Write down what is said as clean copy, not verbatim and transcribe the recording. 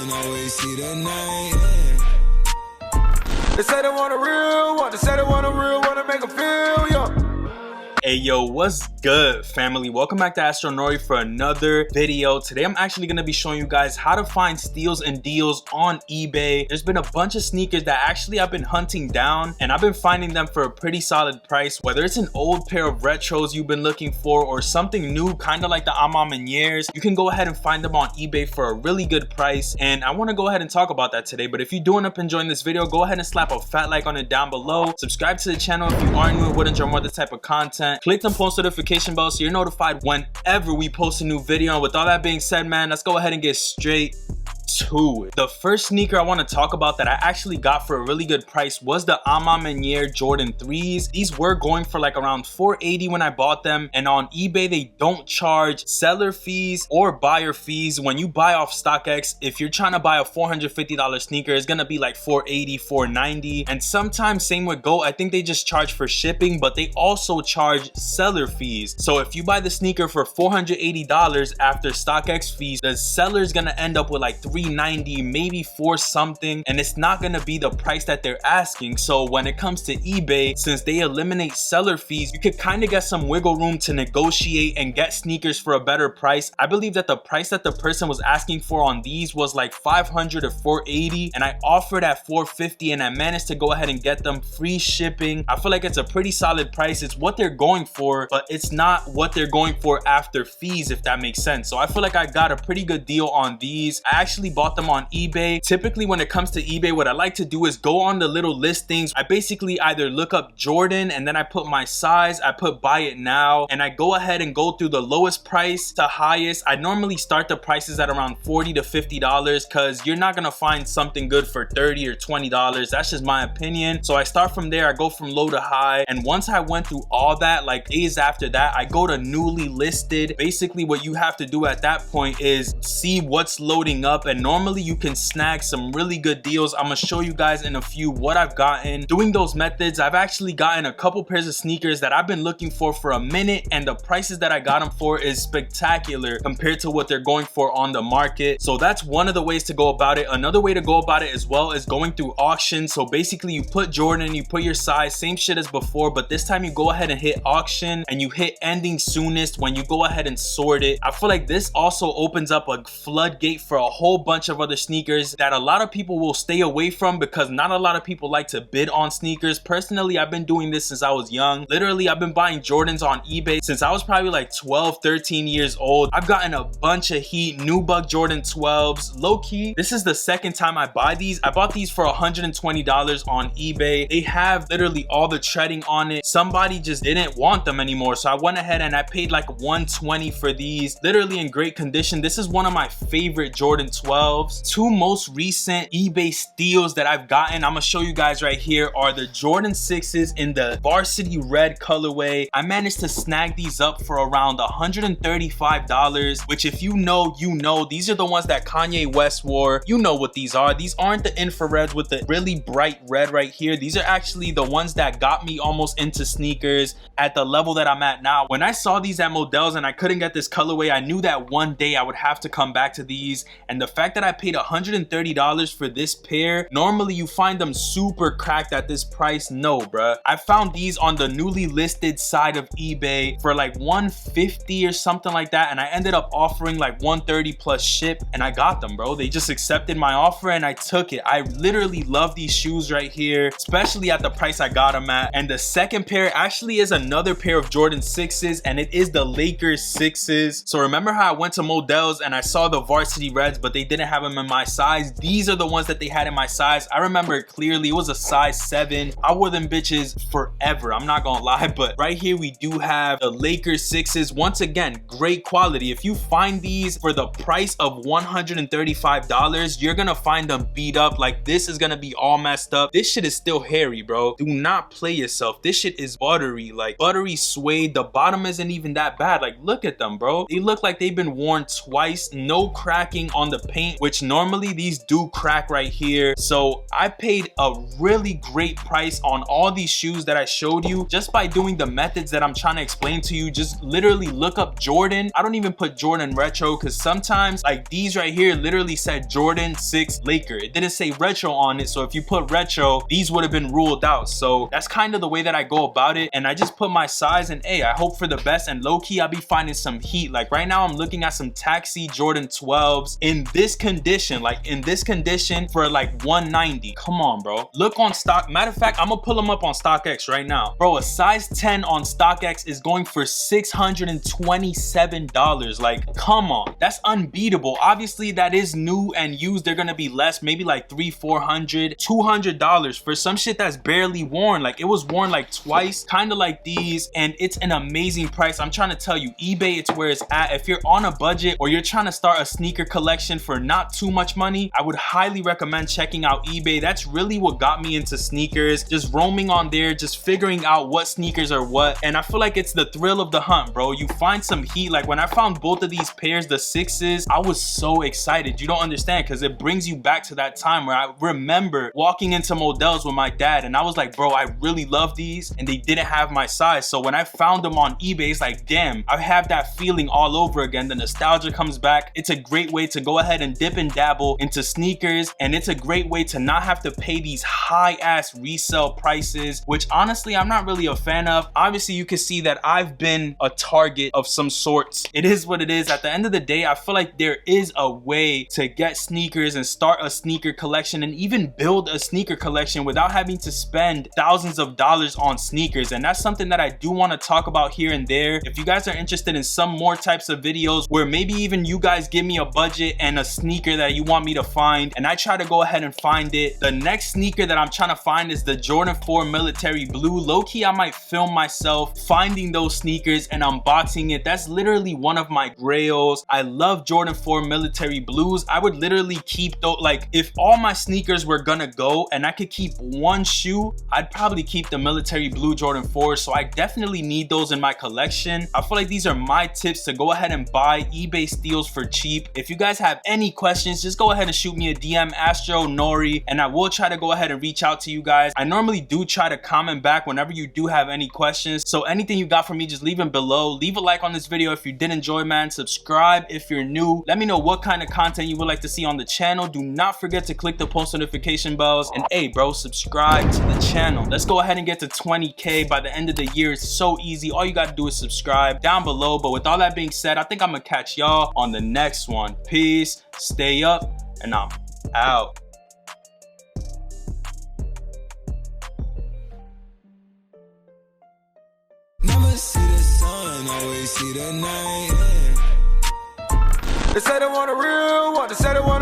can always see the night. They say they want a real one, they say they want a real one to make them feel young. Hey yo, what's good, family? Welcome back to Astronori for another video. Today I'm actually going to be showing you guys how to find steals and deals on eBay. There's been a bunch of sneakers that actually I've been hunting down, and I've been finding them for a pretty solid price. Whether it's an old pair of retros you've been looking for or something new, kind of like the Years, you can go ahead and find them on eBay for a really good price. And I want to go ahead and talk about that today. But if you do end up enjoying this video, go ahead and slap a fat like on it down below. Subscribe to the channel if you are new and would enjoy more of this type of content. Click the post notification bell so you're notified whenever we post a new video. And with all that being said, man, let's go ahead and get straight to it. The first sneaker I want to talk about that I actually got for a really good price was the Jordan 3s. These were going for like around $480 when I bought them, and on eBay they don't charge seller fees or buyer fees. When you buy off StockX, if you're trying to buy a $450 sneaker, it's gonna be like $480, $490, and sometimes same with Go. I think they just charge for shipping, but they also charge seller fees. So if you buy the sneaker for $480 after StockX fees, the seller's gonna end up with like $390, maybe $4 something, and it's not gonna be the price that they're asking. So when it comes to eBay, since they eliminate seller fees, you could kind of get some wiggle room to negotiate and get sneakers for a better price. I believe that the price that the person was asking for on these was like $500 or $480, and I offered at $450, and I managed to go ahead and get them free shipping. I feel like it's a pretty solid price. It's what they're going for, but it's not what they're going for after fees, if that makes sense. So I feel like I got a pretty good deal on these. I actually bought them on eBay. Typically when it comes to eBay, what I like to do is go on the little listings. I basically either look up Jordan and then I put my size, I put buy it now, and I go ahead and go through the lowest price to highest. I normally start the prices at around $40 to $50 because you're not gonna find something good for $30 or $20. That's just my opinion. So I start from there, I go from low to high, and once I went through all that, like days after that, I go to newly listed. Basically what you have to do at that point is see what's loading up, and normally you can snag some really good deals. I'm gonna show you guys in a few what I've gotten doing those methods. I've actually gotten a couple pairs of sneakers that I've been looking for a minute, and the prices that I got them for is spectacular compared to what they're going for on the market. So that's one of the ways to go about it. Another way to go about it as well is going through auction. So basically you put Jordan, you put your size, same shit as before, but this time you go ahead and hit auction and you hit ending soonest when you go ahead and sort it. I feel like this also opens up a floodgate for a whole bunch of other sneakers that a lot of people will stay away from because not a lot of people like to bid on sneakers. Personally, I've been doing this since I was young. Literally, I've been buying Jordans on eBay since I was probably like 12, 13 years old. I've gotten a bunch of heat, new bug Jordan 12s. Low key, this is the second time I buy these. I bought these for $120 on eBay. They have literally all the treading on it. Somebody just didn't want them anymore, so I went ahead and I paid like $120 for these. Literally in great condition. This is one of my favorite Jordan 12s. Two most recent eBay steals that I've gotten, I'm gonna show you guys right here, are the Jordan 6s in the varsity red colorway. I managed to snag these up for around $135, which if you know, you know. These are the ones that Kanye West wore. You know what these are. These aren't the infrareds with the really bright red right here. These are actually the ones that got me almost into sneakers at the level that I'm at now. When I saw these at Modell's and I couldn't get this colorway, I knew that one day I would have to come back to these, and the fact that I paid $130 for this pair, normally you find them super cracked at this price. No, bruh. I found these on the newly listed side of eBay for like $150 or something like that, and I ended up offering like $130 plus ship, and I got them, bro. They just accepted my offer and I took it. I literally love these shoes right here, especially at the price I got them at. And the second pair actually is another pair of Jordan 6s, and it is the Lakers 6s. So remember how I went to Modell's and I saw the varsity reds, but they didn't have them in my size? These are the ones that they had in my size. I remember it clearly. It was a size 7. I wore them bitches forever, I'm not gonna lie. But right here we do have the Lakers 6s. Once again, great quality. If you find these for the price of $135, you're gonna find them beat up. Like, this is gonna be all messed up. This shit is still hairy, bro. Do not play yourself. This shit is buttery, like buttery suede. The bottom isn't even that bad. Like, look at them, bro. They look like they've been worn twice. No cracking on the paint. paint, which normally these do crack right here. So I paid a really great price on all these shoes that I showed you just by doing the methods that I'm trying to explain to you. Just literally look up Jordan. I don't even put Jordan retro because sometimes like these right here literally said Jordan 6 Laker. It didn't say retro on it. So if you put retro, these would have been ruled out. So that's kind of the way that I go about it. And I just put my size, and hey, I hope for the best. And low-key, I'll be finding some heat. Like right now I'm looking at some taxi Jordan 12s in this condition, for like $190. Come on, bro. Look on stock. Matter of fact, I'm gonna pull them up on StockX right now. Bro, a size 10 on StockX is going for $627. Like, come on. That's unbeatable. Obviously, that is new and used. They're gonna be less, maybe like $300, $400, $200 for some shit that's barely worn. Like, it was worn like twice, kind of like these, and it's an amazing price. I'm trying to tell you, eBay, it's where it's at. If you're on a budget or you're trying to start a sneaker collection for not too much money, I would highly recommend checking out eBay. That's really what got me into sneakers, just roaming on there, just figuring out what sneakers are what. And I feel like it's the thrill of the hunt, bro. You find some heat. Like when I found both of these pairs, the 6s, I was so excited. You don't understand, because it brings you back to that time where I remember walking into Modell's with my dad and I was like, bro, I really love these, and they didn't have my size. So when I found them on eBay, it's like, damn, I have that feeling all over again. The nostalgia comes back. It's a great way to go ahead and dip and dabble into sneakers, and it's a great way to not have to pay these high ass resale prices, which honestly I'm not really a fan of. Obviously you can see that I've been a target of some sorts. It is what it is. At the end of the day, I feel like there is a way to get sneakers and start a sneaker collection and even build a sneaker collection without having to spend thousands of dollars on sneakers. And that's something that I do want to talk about here and there. If you guys are interested in some more types of videos where maybe even you guys give me a budget and a sneaker that you want me to find and I try to go ahead and find it, the next sneaker that I'm trying to find is the Jordan 4 Military Blue. Low-key, I might film myself finding those sneakers and unboxing it. That's literally one of my grails. I love Jordan 4 Military Blues. I would literally keep those. Like, if all my sneakers were gonna go and I could keep one shoe, I'd probably keep the Military Blue Jordan 4. So I definitely need those in my collection. I feel like these are my tips to go ahead and buy eBay steals for cheap. If you guys have any questions, just go ahead and shoot me a DM, astronori, and I will try to go ahead and reach out to you guys. I normally do try to comment back whenever you do have any questions. So anything you got for me, just leave them below. Leave a like on this video if you did enjoy, man. Subscribe if you're new. Let me know what kind of content you would like to see on the channel. Do not forget to click the post notification bells. And hey, bro, subscribe to the channel. Let's go ahead and get to 20K by the end of the year. It's so easy. All you got to do is subscribe down below. But with all that being said, I think I'm gonna catch y'all on the next one. Peace, stay up, and I'm out. Never see the sun, always see the night. They say they want a real one, they say they want